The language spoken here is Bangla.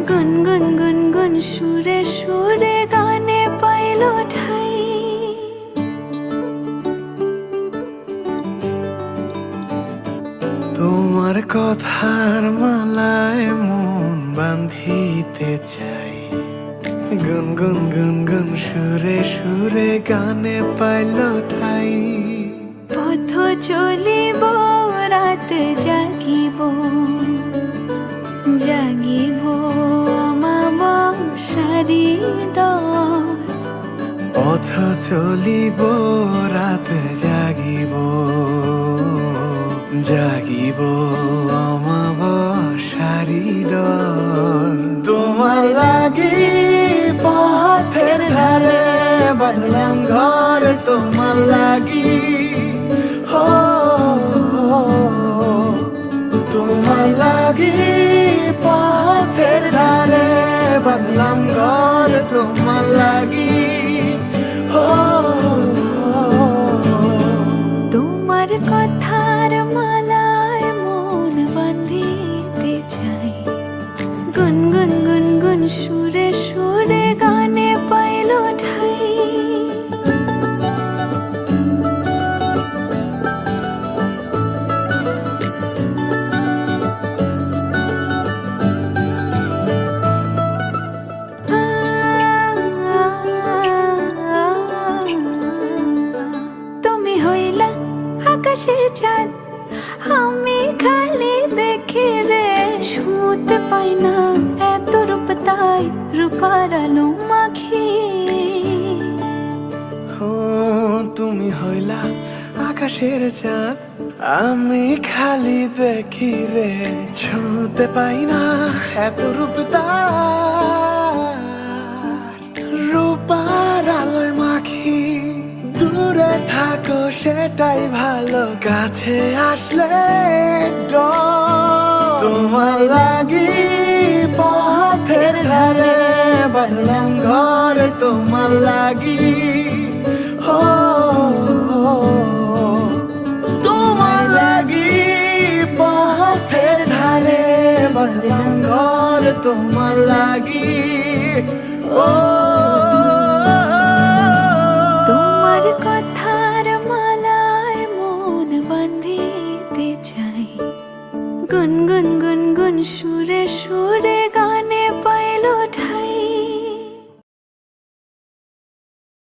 গুনগুন গুনগুন সুরে সুরে গানে পাইল ঠাই। তোমার কথার মালায় মন বাঁধিতে চাই। গুনগুন গুনগুন সুরে সুরে গানে পাইল ঠাই। পথ চলিব রাত জাগিব জাগিব আমাবস্যারি ডর। পথ চলিব রাত জাগিব জাগিব আমাবস্যারি ডর। তোমার লাগি পথের ধারে বাঁধলাম ঘর, তোমার লাগি হো তোমার লাগি পথের ধারে বাঁধলাম ঘর, তোমার লাগি হো। তোমার কথার মালায় মন বাঁধিতে চাই। গুনগুন গুনগুন সুরে সুরে গানে পাইল ঠাই। তুমি হইলা আকাশের চাঁদ, আমি খালি দেখি রে। ছুঁতে পাই না এত রূপ, তাই রূপার আলো মাখি। ও তুমি হইলা আকাশের চাঁদ, আমি খালি দেখি রে। ছুঁতে পাই না এত রূপ তার, রূপার আলোয় মাখি। দূরে থাকো সেটাই ভালো, কাছে আসলে ডর। তোমার লাগি পথের ধারে বাঁধলাম ঘর, তোমার লাগি হো তোমার লাগি পথের ধারে বাঁধলাম ঘর, তোমার লাগি ও।